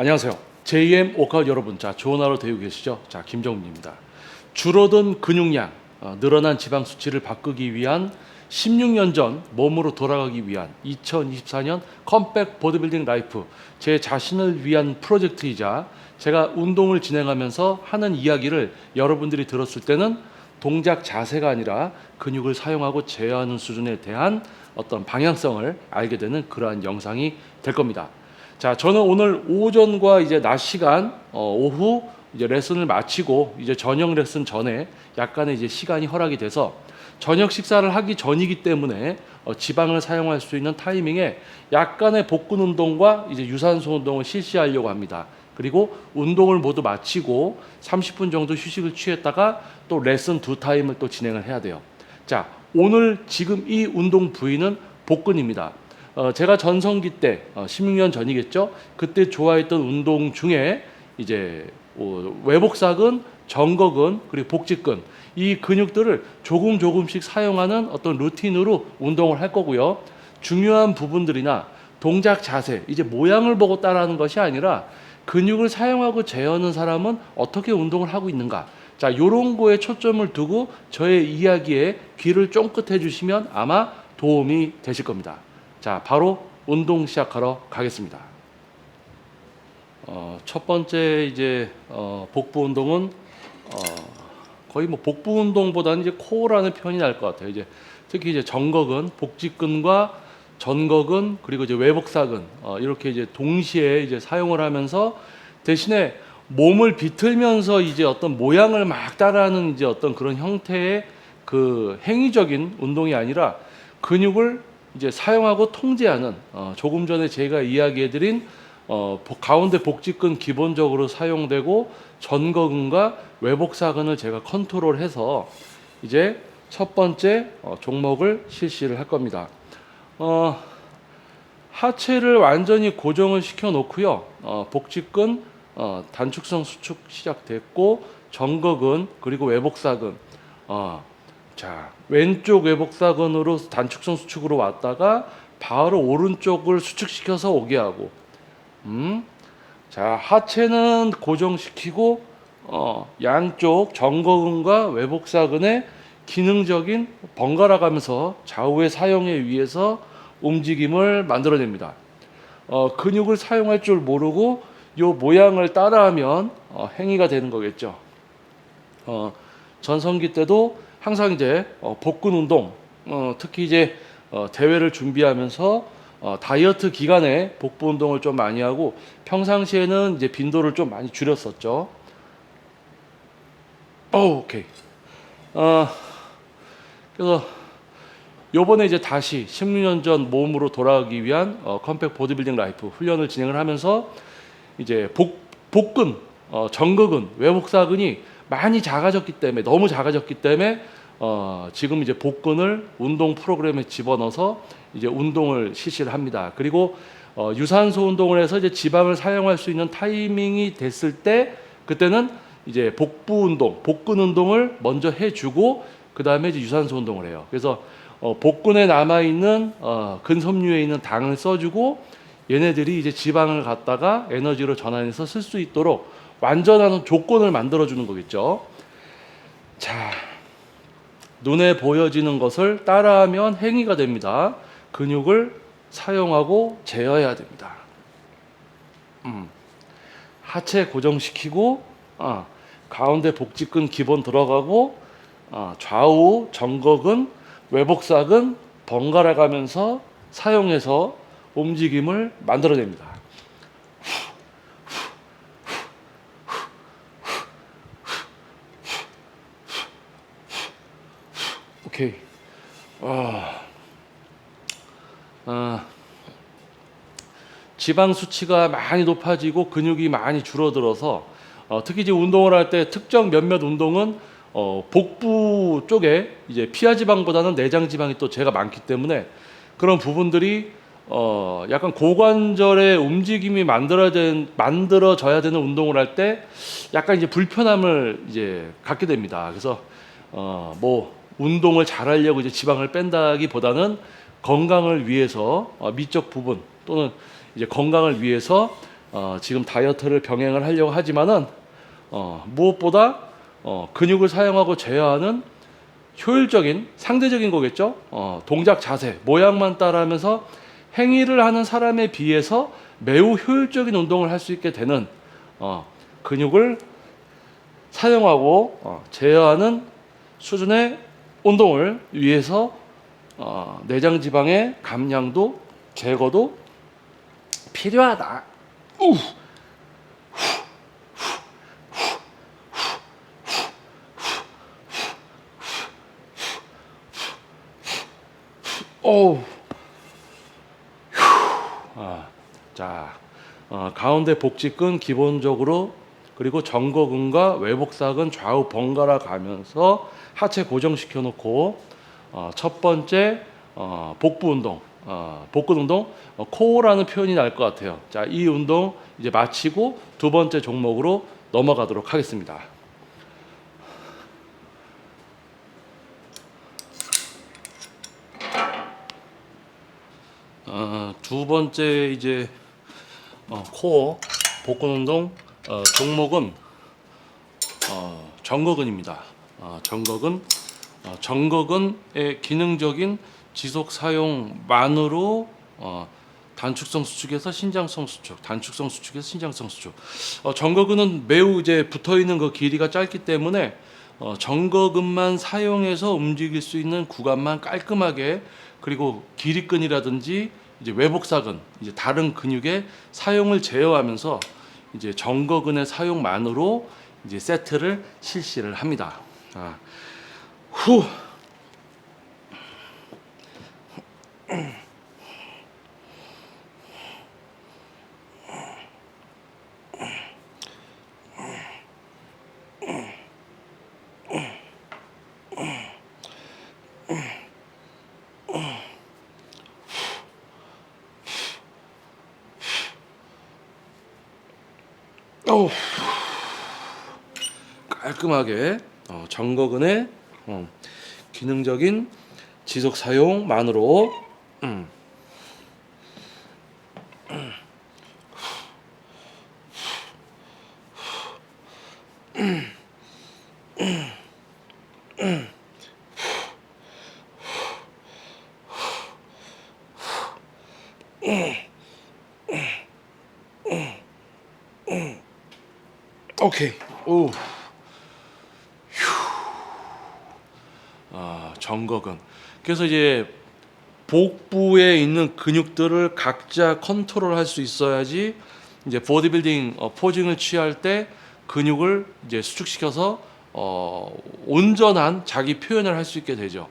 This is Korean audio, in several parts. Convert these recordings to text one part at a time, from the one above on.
안녕하세요. JM 워크아웃 여러분, 자 좋은 하루 되고 계시죠? 자 김정민입니다. 줄어든 근육량, 늘어난 지방 수치를 바꾸기 위한 16년 전 몸으로 돌아가기 위한 2024년 컴백 보디빌딩 라이프, 제 자신을 위한 프로젝트이자 제가 운동을 진행하면서 하는 이야기를 여러분들이 들었을 때는 동작 자세가 아니라 근육을 사용하고 제어하는 수준에 대한 어떤 방향성을 알게 되는 그러한 영상이 될 겁니다. 자, 저는 오늘 오전과 이제 낮 시간, 오후 이제 레슨을 마치고 이제 저녁 레슨 전에 약간의 이제 시간이 허락이 돼서 저녁 식사를 하기 전이기 때문에 지방을 사용할 수 있는 타이밍에 약간의 복근 운동과 이제 유산소 운동을 실시하려고 합니다. 그리고 운동을 모두 마치고 30분 정도 휴식을 취했다가 또 레슨 2타임을 또 진행을 해야 돼요. 자, 오늘 지금 이 운동 부위는 복근입니다. 제가 전성기 때 16년 전이겠죠. 그때 좋아했던 운동 중에 이제 외복사근, 정거근, 그리고 복직근, 이 근육들을 조금씩 사용하는 어떤 루틴으로 운동을 할 거고요. 중요한 부분들이나 동작 자세, 이제 모양을 보고 따라하는 것이 아니라 근육을 사용하고 제어하는 사람은 어떻게 운동을 하고 있는가, 자, 이런 거에 초점을 두고 저의 이야기에 귀를 쫑긋해 주시면 아마 도움이 되실 겁니다. 자, 바로 운동 시작하러 가겠습니다. 첫 번째 이제 복부 운동은 거의 뭐 복부 운동보다는 이제 코어라는 표현이 나을 것 같아요. 이제 특히 이제 정거근, 복직근과 전거근, 그리고 이제 외복사근, 이렇게 이제 동시에 이제 사용을 하면서 대신에 몸을 비틀면서 이제 어떤 모양을 막 따라하는 이제 어떤 그런 형태의 그 행위적인 운동이 아니라 근육을 이제 사용하고 통제하는, 조금 전에 제가 이야기해드린 가운데 복직근 기본적으로 사용되고 전거근과 외복사근을 제가 컨트롤해서 이제 첫 번째 종목을 실시를 할 겁니다. 하체를 완전히 고정을 시켜 놓고요. 복직근 단축성 수축 시작됐고, 전거근 그리고 외복사근, 자, 왼쪽 외복사근으로 단축성 수축으로 왔다가 바로 오른쪽을 수축시켜서 오게 하고, 자, 하체는 고정시키고 양쪽 전거근과 외복사근의 기능적인 번갈아 가면서 좌우의 사용에 의해서 움직임을 만들어냅니다. 근육을 사용할 줄 모르고 요 모양을 따라하면 행위가 되는 거겠죠. 전성기 때도 항상 이제 복근 운동, 특히 이제 대회를 준비하면서 다이어트 기간에 복부 운동을 좀 많이 하고 평상시에는 이제 빈도를 좀 많이 줄였었죠. 오케이. 그래서 요번에 이제 다시 16년 전 몸으로 돌아가기 위한 컴팩 보디빌딩 라이프 훈련을 진행을 하면서 이제 복근, 전거근, 외복사근이 많이 작아졌기 때문에, 너무 작아졌기 때문에 지금 이제 복근을 운동 프로그램에 집어넣어서 이제 운동을 실시를 합니다. 그리고 유산소 운동을 해서 이제 지방을 사용할 수 있는 타이밍이 됐을 때, 그때는 이제 복부 운동, 복근 운동을 먼저 해주고 그 다음에 이제 유산소 운동을 해요. 그래서 복근에 남아 있는 근섬유에 있는 당을 써주고 얘네들이 이제 지방을 갖다가 에너지로 전환해서 쓸 수 있도록 완전한 조건을 만들어주는 거겠죠. 자, 눈에 보여지는 것을 따라하면 행위가 됩니다. 근육을 사용하고 제어해야 됩니다. 하체 고정시키고 가운데 복직근 기본 들어가고 좌우 정거근, 외복사근 번갈아 가면서 사용해서 움직임을 만들어냅니다. 오케이. 지방 수치가 많이 높아지고 근육이 많이 줄어들어서 특히 이제 운동을 할 때 특정 몇몇 운동은 복부 쪽에 이제 피하 지방보다는 내장 지방이 또 제가 많기 때문에 그런 부분들이 약간 고관절의 움직임이 만들어져야 되는 운동을 할 때 약간 이제 불편함을 이제 갖게 됩니다. 그래서 뭐 운동을 잘하려고 이제 지방을 뺀다기보다는 건강을 위해서 미적 부분 또는 이제 건강을 위해서 지금 다이어트를 병행을 하려고 하지만은 무엇보다 근육을 사용하고 제어하는 효율적인 상대적인 거겠죠. 동작 자세 모양만 따라하면서 행위를 하는 사람에 비해서 매우 효율적인 운동을 할 수 있게 되는 근육을 사용하고 제어하는 수준의 운동을 위해서 내장 지방의 감량도 제거도 필요하다. 자, 가운데 복직근 기본적으로 그리고 정거근과 외복사근 좌우 번갈아 가면서 하체 고정시켜 놓고 첫 번째 복부 운동, 복근 운동, 코어라는 표현이 날 것 같아요. 자, 이 운동 이제 마치고 두 번째 종목으로 넘어가도록 하겠습니다. 두 번째 이제 코어 복근 운동 종목은 정거근입니다. 정거근의 기능적인 지속 사용만으로 단축성 수축에서 신장성 수축, 단축성 수축에서 신장성 수축. 정거근은 매우 이제 붙어 있는 그 길이가 짧기 때문에 정거근만 사용해서 움직일 수 있는 구간만 깔끔하게, 그리고 기립근이라든지 이제 외복사근, 이제 다른 근육의 사용을 제어하면서 이제 정거근의 사용만으로 이제 세트를 실시를 합니다. 후. 깔끔하게 정거근의 기능적인 지속 사용만으로 오케이. 오. 정거근. 그래서 이제 복부에 있는 근육들을 각자 컨트롤할 수 있어야지 이제 보디빌딩 포징을 취할 때 근육을 이제 수축시켜서 온전한 자기 표현을 할 수 있게 되죠.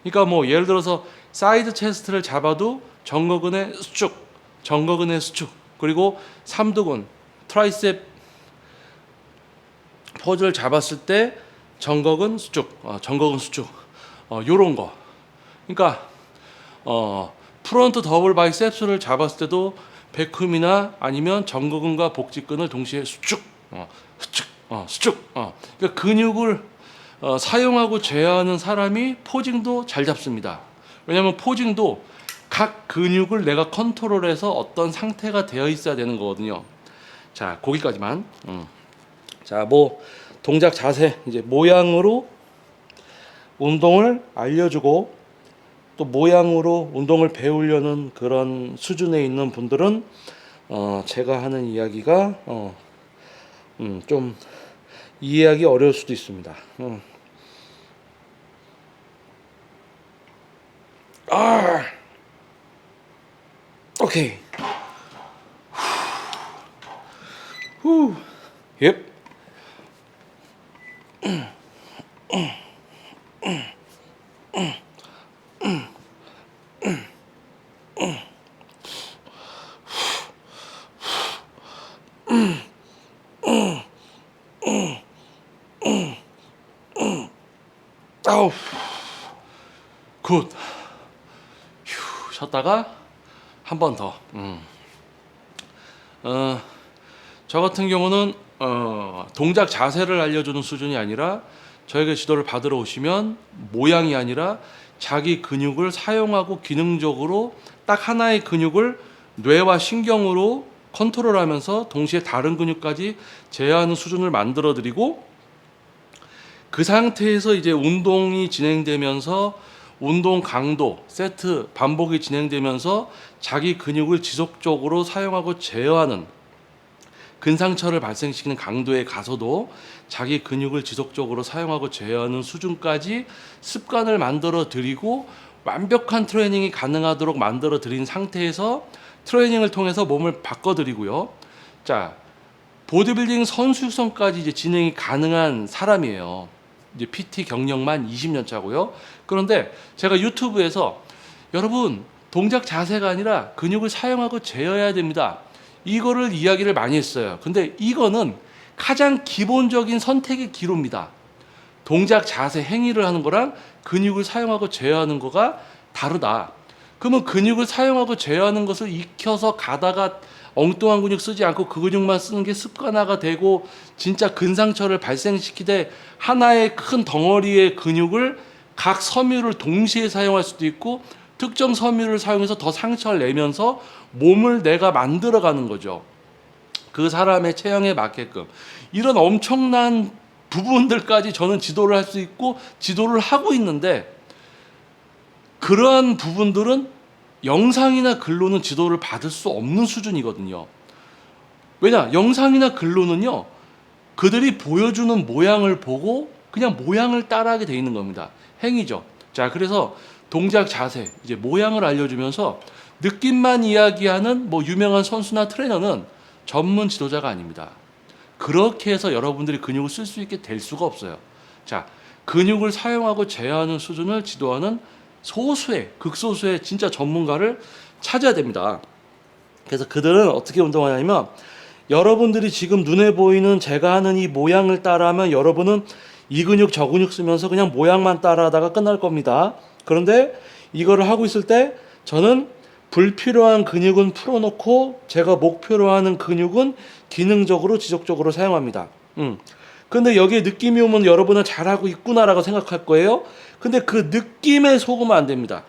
그러니까 뭐 예를 들어서 사이드 체스트를 잡아도 정거근의 수축, 정거근의 수축, 그리고 삼두근, 트라이셉 포즈를 잡았을 때 정거근 수축, 정거근 수축, 요런 거. 그러니까 프론트 더블 바이셉스를 잡았을 때도 베쿰이나 아니면 정거근과 복직근을 동시에 수축, 수축, 수축. 그러니까 근육을 사용하고 제어하는 사람이 포징도 잘 잡습니다. 왜냐하면 포징도 각 근육을 내가 컨트롤해서 어떤 상태가 되어 있어야 되는 거거든요. 자, 거기까지만. 자, 뭐 동작 자세 이제 모양으로 운동을 알려주고 또 모양으로 운동을 배우려는 그런 수준에 있는 분들은 제가 하는 이야기가 좀 이해하기 어려울 수도 있습니다. 오케이. 후. 옙. 아우. 굿. 휴, 쉬었다가 한 번 더. 저 같은 경우는 동작 자세를 알려주는 수준이 아니라 저에게 지도를 받으러 오시면 모양이 아니라 자기 근육을 사용하고 기능적으로 딱 하나의 근육을 뇌와 신경으로 컨트롤하면서 동시에 다른 근육까지 제어하는 수준을 만들어 드리고, 그 상태에서 이제 운동이 진행되면서 운동 강도, 세트, 반복이 진행되면서 자기 근육을 지속적으로 사용하고 제어하는, 근상처를 발생시키는 강도에 가서도 자기 근육을 지속적으로 사용하고 제어하는 수준까지 습관을 만들어 드리고 완벽한 트레이닝이 가능하도록 만들어 드린 상태에서 트레이닝을 통해서 몸을 바꿔 드리고요. 자, 보디빌딩 선수 육성까지 이제 진행이 가능한 사람이에요. 이제 PT 경력만 20년 차고요. 그런데 제가 유튜브에서 여러분, 동작 자세가 아니라 근육을 사용하고 제어해야 됩니다, 이거를 이야기를 많이 했어요. 근데 이거는 가장 기본적인 선택의 기로입니다. 동작 자세 행위를 하는 거랑 근육을 사용하고 제어하는 거가 다르다. 그러면 근육을 사용하고 제어하는 것을 익혀서 가다가 엉뚱한 근육 쓰지 않고 그 근육만 쓰는 게 습관화가 되고 진짜 근상처를 발생시키되 하나의 큰 덩어리의 근육을 각 섬유를 동시에 사용할 수도 있고 특정 섬유를 사용해서 더 상처를 내면서 몸을 내가 만들어가는 거죠. 그 사람의 체형에 맞게끔. 이런 엄청난 부분들까지 저는 지도를 할 수 있고 지도를 하고 있는데, 그러한 부분들은 영상이나 글로는 지도를 받을 수 없는 수준이거든요. 왜냐? 영상이나 글로는요, 그들이 보여주는 모양을 보고 그냥 모양을 따라하게 돼 있는 겁니다. 행위죠. 자, 그래서 동작 자세, 이제 모양을 알려주면서 느낌만 이야기하는 뭐 유명한 선수나 트레이너는 전문 지도자가 아닙니다. 그렇게 해서 여러분들이 근육을 쓸 수 있게 될 수가 없어요. 자, 근육을 사용하고 제어하는 수준을 지도하는 소수의, 극소수의 진짜 전문가를 찾아야 됩니다. 그래서 그들은 어떻게 운동하냐면, 여러분들이 지금 눈에 보이는 제가 하는 이 모양을 따라하면 여러분은 이 근육 저 근육 쓰면서 그냥 모양만 따라하다가 끝날 겁니다. 그런데 이거를 하고 있을 때 저는 불필요한 근육은 풀어놓고 제가 목표로 하는 근육은 기능적으로 지속적으로 사용합니다. 근데 여기에 느낌이 오면 여러분은 잘하고 있구나라고 생각할 거예요. 근데 그 느낌에 속으면 안 됩니다.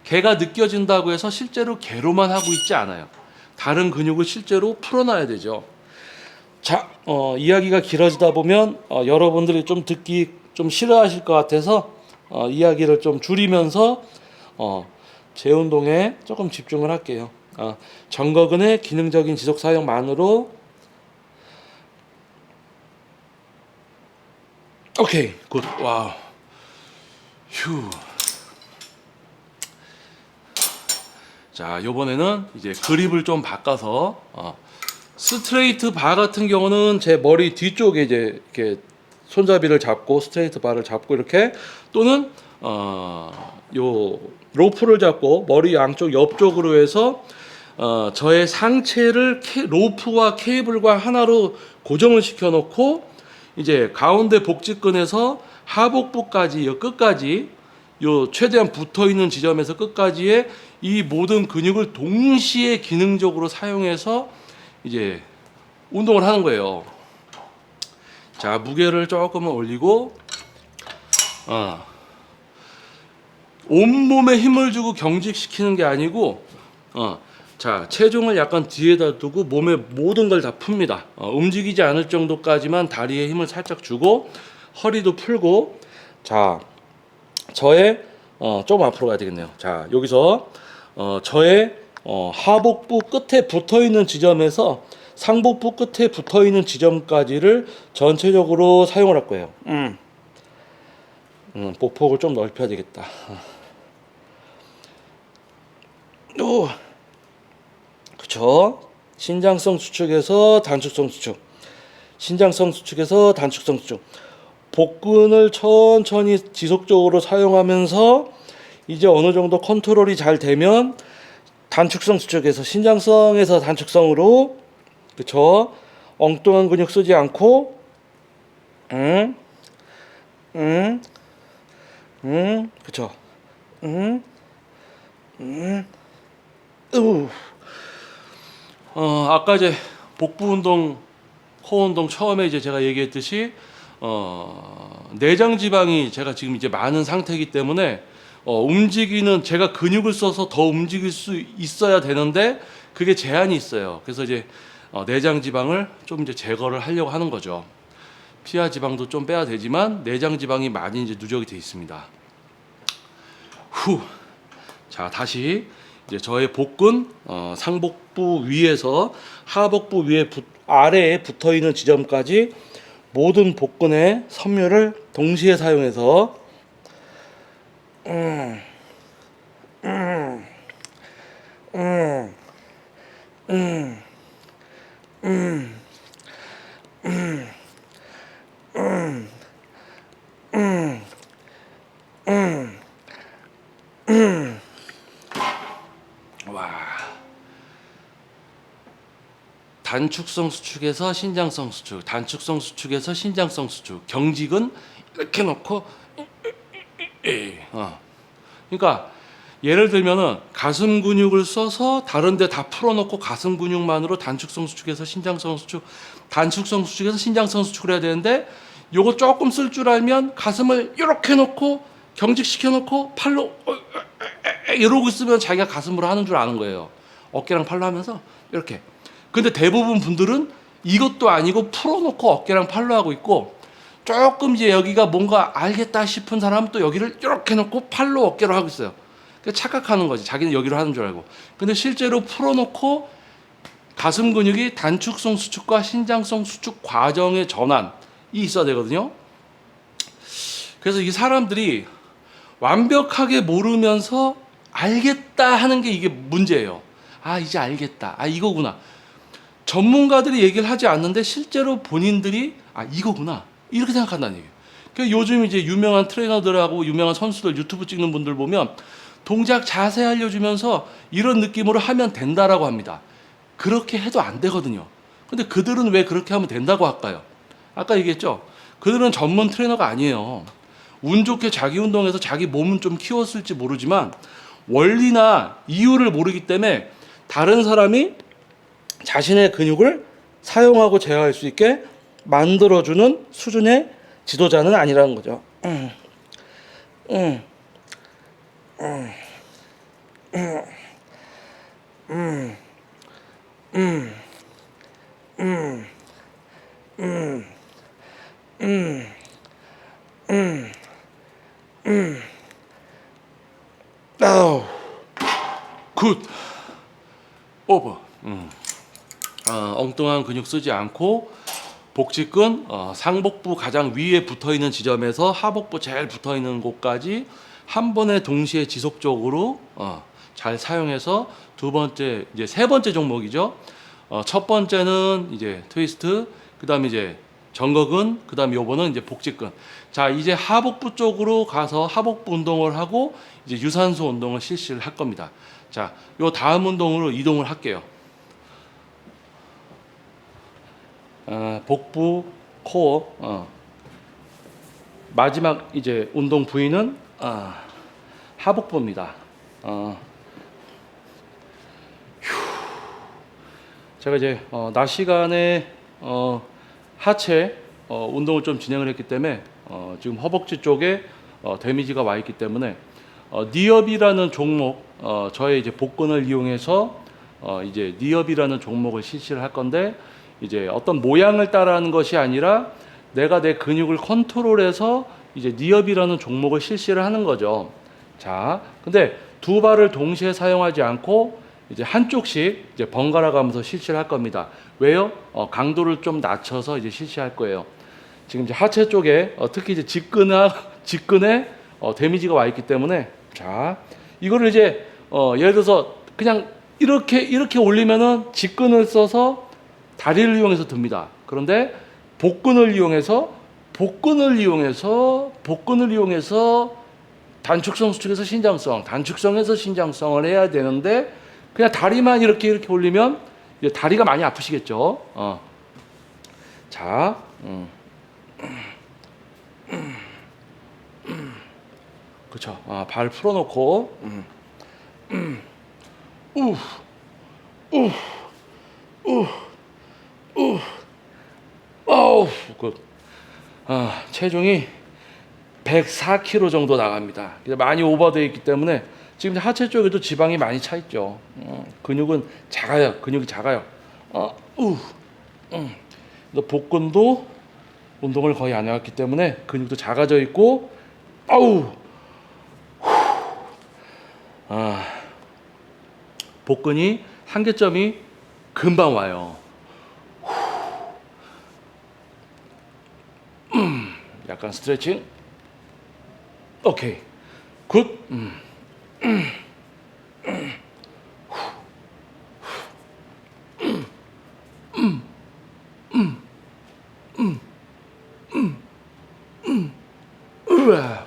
개가 느껴진다고 해서 실제로 개로만 하고 있지 않아요. 다른 근육을 실제로 풀어놔야 되죠. 자, 이야기가 길어지다 보면 여러분들이 좀 듣기 좀 싫어하실 것 같아서 이야기를 좀 줄이면서 제 운동에 조금 집중을 할게요. 정거근의 기능적인 지속 사용만으로. 오케이, 굿. 와우. 휴. 자, 이번에는 이제 그립을 좀 바꿔서 스트레이트 바 같은 경우는 제 머리 뒤쪽에 이제 이렇게 손잡이를 잡고 스트레이트 바를 잡고 이렇게, 또는 요 로프를 잡고 머리 양쪽 옆쪽으로 해서 저의 상체를 로프와 케이블과 하나로 고정을 시켜 놓고 이제 가운데 복직근에서 하복부까지 요 끝까지 요 최대한 붙어 있는 지점에서 끝까지의 이 모든 근육을 동시에 기능적으로 사용해서 이제 운동을 하는 거예요. 자, 무게를 조금은 올리고 온몸에 힘을 주고 경직시키는 게 아니고 자, 체중을 약간 뒤에다 두고 몸의 모든 걸 다 풉니다. 움직이지 않을 정도까지만 다리에 힘을 살짝 주고 허리도 풀고. 자, 저의 조금 앞으로 가야 되겠네요. 자, 여기서 저의 하복부 끝에 붙어있는 지점에서 상복부 끝에 붙어있는 지점까지를 전체적으로 사용을 할 거예요. 보폭을 좀 넓혀야 되겠다. 오, 그쵸? 신장성 수축에서 단축성 수축, 신장성 수축에서 단축성 수축. 복근을 천천히 지속적으로 사용하면서 이제 어느 정도 컨트롤이 잘 되면 단축성 수축에서 신장성에서 단축성으로, 그쵸? 엉뚱한 근육 쓰지 않고, 그쵸? 아까 이제 복부 운동, 코어 운동 처음에 이제 제가 얘기했듯이 내장 지방이 제가 지금 이제 많은 상태이기 때문에 움직이는, 제가 근육을 써서 더 움직일 수 있어야 되는데 그게 제한이 있어요. 그래서 이제 내장 지방을 좀 이제 제거를 하려고 하는 거죠. 피하 지방도 좀 빼야 되지만 내장 지방이 많이 이제 누적이 돼 있습니다. 자, 다시 이제 저의 복근 상복부 위에서 하복부 위에 아래에 붙어 있는 지점까지 모든 복근의 섬유를 동시에 사용해서 단축성 수축에서 신장성 수축, 단축성 수축에서 신장성 수축. 경직은 이렇게 놓고 그러니까 예를 들면은 가슴 근육을 써서 다른데 다 풀어놓고 가슴 근육만으로 단축성 수축에서 신장성 수축, 단축성 수축에서 신장성 수축을 해야 되는데 요거 조금 쓸 줄 알면 가슴을 이렇게 놓고 경직시켜 놓고 팔로 이러고 있으면 자기가 가슴으로 하는 줄 아는 거예요. 어깨랑 팔로 하면서 이렇게. 근데 대부분 분들은 이것도 아니고 풀어놓고 어깨랑 팔로 하고 있고, 조금 이제 여기가 뭔가 알겠다 싶은 사람은 또 여기를 이렇게 놓고 팔로 어깨로 하고 있어요. 그러니까 착각하는 거지. 자기는 여기로 하는 줄 알고. 근데 실제로 풀어놓고 가슴 근육이 단축성 수축과 신장성 수축 과정의 전환이 있어야 되거든요. 그래서 이 사람들이 완벽하게 모르면서 알겠다 하는 게 이게 문제예요. 아, 이제 알겠다. 아, 이거구나. 전문가들이 얘기를 하지 않는데 실제로 본인들이 아, 이거구나. 이렇게 생각한다는 얘기예요. 그러니까 요즘 이제 유명한 트레이너들하고 유명한 선수들 유튜브 찍는 분들 보면 동작 자세 알려주면서 이런 느낌으로 하면 된다라고 합니다. 그렇게 해도 안 되거든요. 근데 그들은 왜 그렇게 하면 된다고 할까요? 아까 얘기했죠. 그들은 전문 트레이너가 아니에요. 운 좋게 자기 운동해서 자기 몸은 좀 키웠을지 모르지만 원리나 이유를 모르기 때문에 다른 사람이 자신의 근육을 사용하고 제어할 수 있게 만들어주는 수준의 지도자는 아니라는 거죠. 굿 오버. 엉뚱한 근육 쓰지 않고 복직근 상복부 가장 위에 붙어있는 지점에서 하복부 제일 붙어있는 곳까지 한 번에 동시에 지속적으로 잘 사용해서 두 번째 이제 세 번째 종목이죠. 첫 번째는 이제 트위스트, 그다음에 이제 정거근, 그다음에 요번은 이제 복직근. 자, 이제 하복부 쪽으로 가서 하복부 운동을 하고 이제 유산소 운동을 실시를 할 겁니다. 자, 요 다음 운동으로 이동을 할게요. 복부, 코어. 마지막 이제 운동 부위는 하복부입니다. 제가 이제 낮 시간에 하체 운동을 좀 진행을 했기 때문에 지금 허벅지 쪽에 데미지가 와 있기 때문에 니업이라는 종목, 저의 이제 복근을 이용해서 이제 니업이라는 종목을 실시를 할 건데, 이제 어떤 모양을 따라하는 것이 아니라 내가 내 근육을 컨트롤해서 이제 니업이라는 종목을 실시를 하는 거죠. 자, 근데 두 발을 동시에 사용하지 않고 이제 한쪽씩 이제 번갈아 가면서 실시를 할 겁니다. 왜요? 강도를 좀 낮춰서 이제 실시할 거예요. 지금 이제 하체 쪽에 특히 이제 직근에 데미지가 와 있기 때문에, 자, 이거를 이제 예를 들어서 그냥 이렇게 올리면은 직근을 써서 다리를 이용해서 듭니다. 그런데 복근을 이용해서 단축성 수축에서 신장성, 단축성에서 신장성을 해야 되는데 그냥 다리만 이렇게 올리면 이제 다리가 많이 아프시겠죠. 자, 그렇죠. 발 풀어놓고, 체중이 104kg 정도 나갑니다. 많이 오버되어 있기 때문에 지금 하체 쪽에도 지방이 많이 차 있죠. 근육은 작아요. 근육이 작아요. 복근도 운동을 거의 안 해왔기 때문에 근육도 작아져 있고, 복근이 한계점이 금방 와요. 약간 스트레칭. 오케이. 굿. 으아.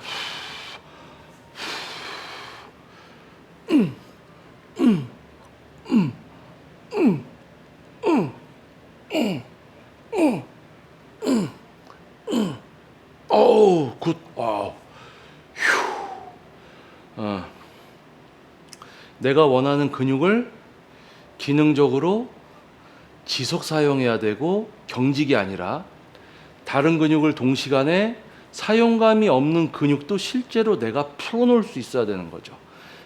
어우, 굿. 와우. 내가 원하는 근육을 기능적으로 지속 사용해야 되고 경직이 아니라 다른 근육을 동시간에 사용감이 없는 근육도 실제로 내가 풀어놓을 수 있어야 되는 거죠.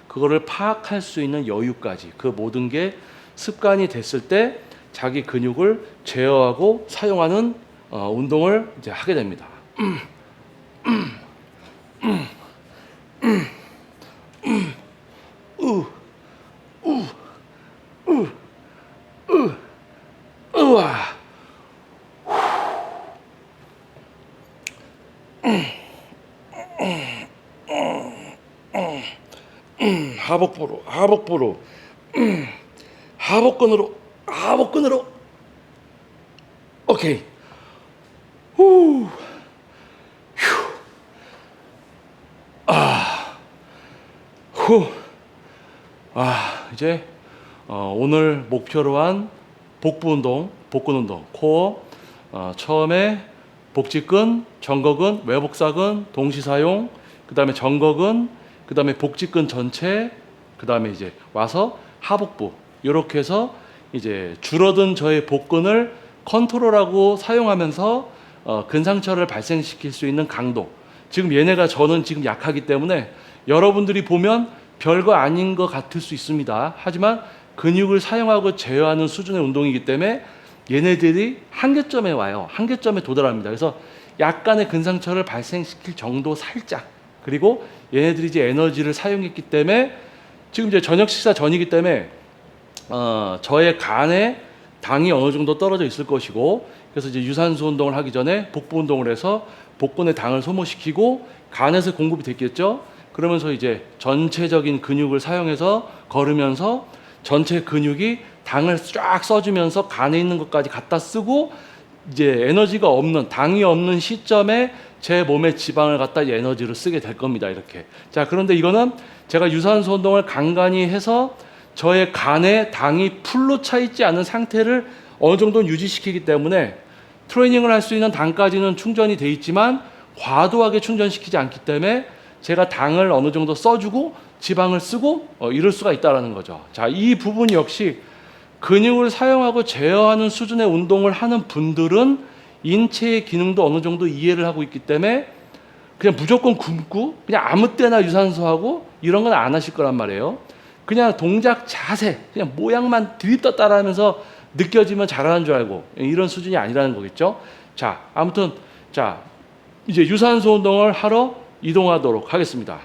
그거를 파악할 수 있는 여유까지, 그 모든 게 습관이 됐을 때 자기 근육을 제어하고 사용하는 운동을 이제 하게 됩니다. 우와. 하복부로, 하복부로, 하복근으로, 하복근으로. 오케이. 후. 휴. 후. 이제 오늘 목표로 한 복부 운동, 복근 운동, 코어. 처음에 복직근, 정거근, 외복사근 동시 사용, 그 다음에 정거근, 그 다음에 복직근 전체, 그 다음에 이제 와서 하복부. 이렇게 해서 이제 줄어든 저의 복근을 컨트롤하고 사용하면서 근상처를 발생시킬 수 있는 강도. 지금 얘네가 저는 지금 약하기 때문에 여러분들이 보면 별거 아닌 것 같을 수 있습니다. 하지만 근육을 사용하고 제어하는 수준의 운동이기 때문에 얘네들이 한계점에 와요. 한계점에 도달합니다. 그래서 약간의 근상처를 발생시킬 정도 살짝. 그리고 얘네들이 이제 에너지를 사용했기 때문에 지금 이제 저녁 식사 전이기 때문에 저의 간에 당이 어느 정도 떨어져 있을 것이고, 그래서 이제 유산소 운동을 하기 전에 복부 운동을 해서 복근의 당을 소모시키고 간에서 공급이 됐겠죠. 그러면서 이제 전체적인 근육을 사용해서 걸으면서 전체 근육이 당을 쫙 써주면서 간에 있는 것까지 갖다 쓰고, 이제 에너지가 없는, 당이 없는 시점에 제 몸의 지방을 갖다 에너지를 쓰게 될 겁니다. 이렇게. 자, 그런데 이거는 제가 유산소 운동을 간간히 해서 저의 간에 당이 풀로 차 있지 않은 상태를 어느 정도 유지시키기 때문에 트레이닝을 할 수 있는 당까지는 충전이 돼 있지만 과도하게 충전시키지 않기 때문에 제가 당을 어느 정도 써주고 지방을 쓰고 이럴 수가 있다는 거죠. 자, 이 부분 역시 근육을 사용하고 제어하는 수준의 운동을 하는 분들은 인체의 기능도 어느 정도 이해를 하고 있기 때문에 그냥 무조건 굶고 그냥 아무 때나 유산소하고 이런 건 안 하실 거란 말이에요. 그냥 동작 자세, 그냥 모양만 드립다 따라하면서 느껴지면 잘하는 줄 알고 이런 수준이 아니라는 거겠죠. 자, 아무튼 자, 이제 유산소 운동을 하러 이동하도록 하겠습니다.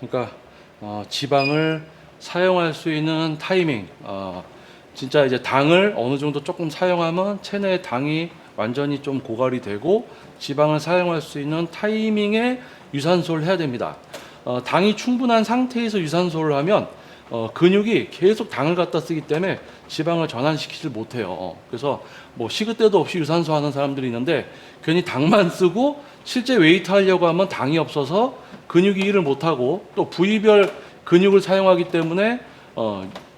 그러니까 지방을 사용할 수 있는 타이밍, 진짜 이제 당을 어느 정도 조금 사용하면 체내의 당이 완전히 좀 고갈이 되고 지방을 사용할 수 있는 타이밍에 유산소를 해야 됩니다. 당이 충분한 상태에서 유산소를 하면 근육이 계속 당을 갖다 쓰기 때문에 지방을 전환시키질 못해요. 그래서 뭐 식을 때도 없이 유산소 하는 사람들이 있는데 괜히 당만 쓰고 실제 웨이트 하려고 하면 당이 없어서 근육이 일을 못하고 또 부위별 근육을 사용하기 때문에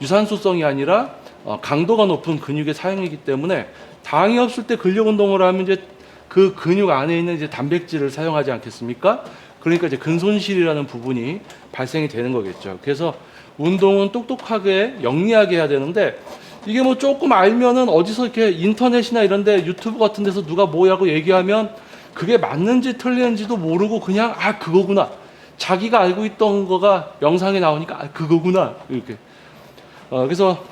유산소성이 아니라 강도가 높은 근육의 사용이기 때문에 당이 없을 때 근력 운동을 하면 이제 그 근육 안에 있는 이제 단백질을 사용하지 않겠습니까? 그러니까 이제 근손실이라는 부분이 발생이 되는 거겠죠. 그래서 운동은 똑똑하게 영리하게 해야 되는데 이게 뭐 조금 알면은 어디서 이렇게 인터넷이나 이런 데 유튜브 같은 데서 누가 뭐라고 얘기하면 그게 맞는지 틀리는지도 모르고 그냥 아 그거구나. 자기가 알고 있던 거가 영상에 나오니까 아 그거구나. 이렇게. 그래서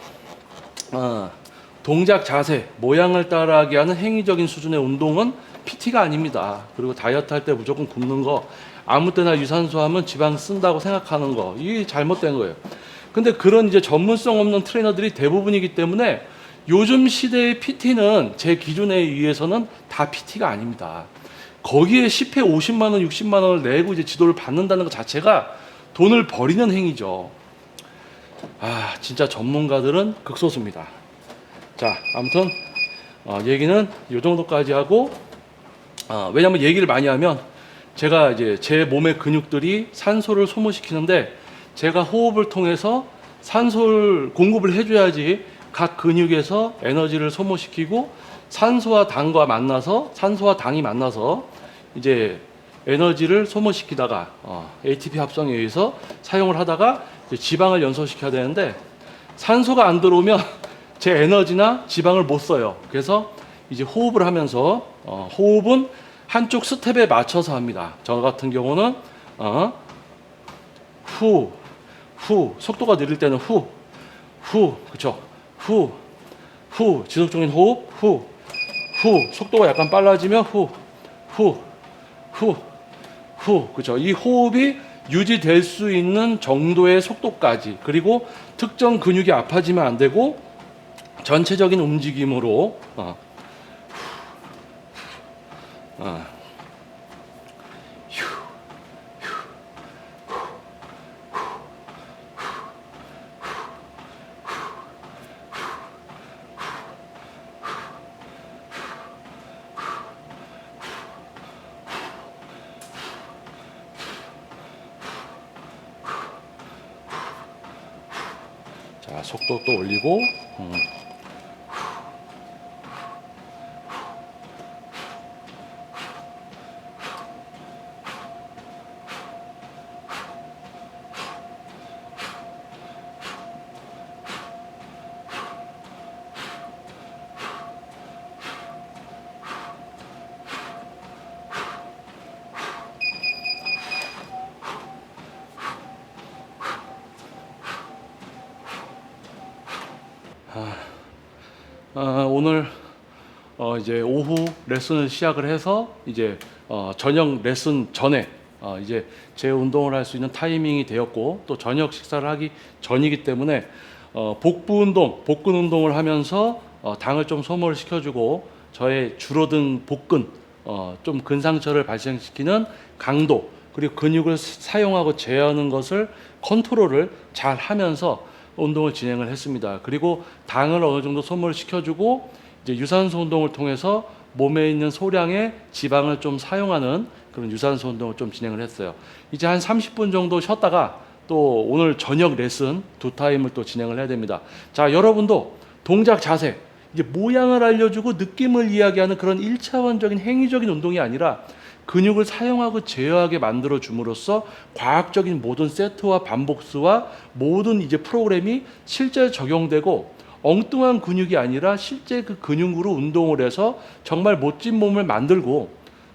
동작 자세, 모양을 따라하게 하는 행위적인 수준의 운동은 PT가 아닙니다. 그리고 다이어트 할 때 무조건 굶는 거, 아무 때나 유산소 하면 지방 쓴다고 생각하는 거, 이게 잘못된 거예요. 근데 그런 이제 전문성 없는 트레이너들이 대부분이기 때문에 요즘 시대의 PT는 제 기준에 의해서는 다 PT가 아닙니다. 거기에 10회 50만 원, 60만 원을 내고 이제 지도를 받는다는 것 자체가 돈을 버리는 행위죠. 진짜 전문가들은 극소수입니다. 자, 아무튼 얘기는 이 정도까지 하고 왜냐면 얘기를 많이 하면 제가 이제 제 몸의 근육들이 산소를 소모시키는데 제가 호흡을 통해서 산소를 공급을 해줘야지 각 근육에서 에너지를 소모시키고 산소와 당이 만나서 이제 에너지를 소모시키다가 ATP 합성에 의해서 사용을 하다가 이제 지방을 연소시켜야 되는데 산소가 안 들어오면 제 에너지나 지방을 못 써요. 그래서 이제 호흡을 하면서 호흡은 한쪽 스텝에 맞춰서 합니다. 저 같은 경우는 후 속도가 느릴 때는 후 그쵸? 후 지속적인 호흡 후 속도가 약간 빨라지면 후 그쵸? 이 호흡이 유지될 수 있는 정도의 속도까지, 그리고 특정 근육이 아파지면 안 되고 전체적인 움직임으로 자, 속도 또 올리고 오늘 이제 오후 레슨을 시작을 해서 이제 저녁 레슨 전에 이제 제 운동을 할 수 있는 타이밍이 되었고 또 저녁 식사를 하기 전이기 때문에 복근 운동을 하면서 당을 좀 소모를 시켜주고 저의 줄어든 복근 좀 근상처를 발생시키는 강도, 그리고 근육을 사용하고 제어하는 것을 컨트롤을 잘 하면서 운동을 진행을 했습니다. 그리고 당을 어느 정도 소모를 시켜주고 이제 유산소 운동을 통해서 몸에 있는 소량의 지방을 좀 사용하는 그런 유산소 운동을 좀 진행을 했어요. 이제 한 30분 정도 쉬었다가 또 오늘 저녁 레슨 2타임을 또 진행을 해야 됩니다. 자, 여러분도 동작 자세, 이제 모양을 알려주고 느낌을 이야기하는 그런 1차원적인 행위적인 운동이 아니라 근육을 사용하고 제어하게 만들어 줌으로써 과학적인 모든 세트와 반복수와 모든 이제 프로그램이 실제 적용되고 엉뚱한 근육이 아니라 실제 그 근육으로 운동을 해서 정말 멋진 몸을 만들고,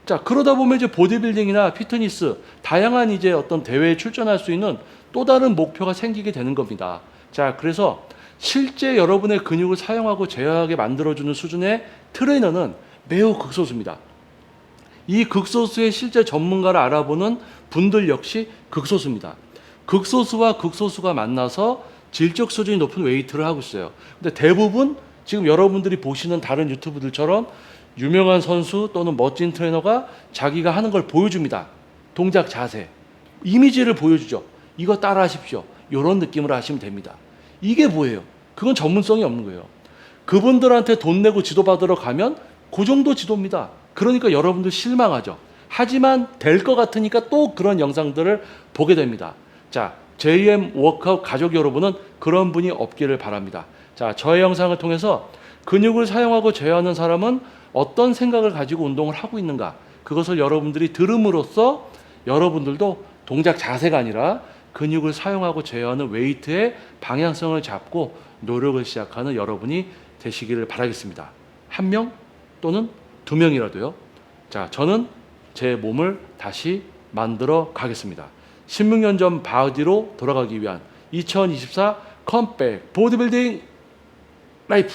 자, 그러다 보면 이제 보디빌딩이나 피트니스 다양한 이제 어떤 대회에 출전할 수 있는 또 다른 목표가 생기게 되는 겁니다. 자, 그래서 실제 여러분의 근육을 사용하고 제어하게 만들어주는 수준의 트레이너는 매우 극소수입니다. 이 극소수의 실제 전문가를 알아보는 분들 역시 극소수입니다. 극소수와 극소수가 만나서 질적 수준이 높은 웨이트를 하고 있어요. 근데 대부분 지금 여러분들이 보시는 다른 유튜브들처럼 유명한 선수 또는 멋진 트레이너가 자기가 하는 걸 보여줍니다. 동작 자세, 이미지를 보여주죠. 이거 따라 하십시오. 이런 느낌으로 하시면 됩니다. 이게 뭐예요? 그건 전문성이 없는 거예요. 그분들한테 돈 내고 지도받으러 가면 그 정도 지도입니다. 그러니까 여러분들 실망하죠. 하지만 될 것 같으니까 또 그런 영상들을 보게 됩니다. 자, JM 워크아웃 가족 여러분은 그런 분이 없기를 바랍니다. 자, 저의 영상을 통해서 근육을 사용하고 제어하는 사람은 어떤 생각을 가지고 운동을 하고 있는가, 그것을 여러분들이 들음으로써 여러분들도 동작 자세가 아니라 근육을 사용하고 제어하는 웨이트의 방향성을 잡고 노력을 시작하는 여러분이 되시기를 바라겠습니다. 한 명 또는 두 명이라도요. 자, 저는 제 몸을 다시 만들어 가겠습니다. 16년 전 바디로 돌아가기 위한 2024 컴백 보디빌딩 라이프.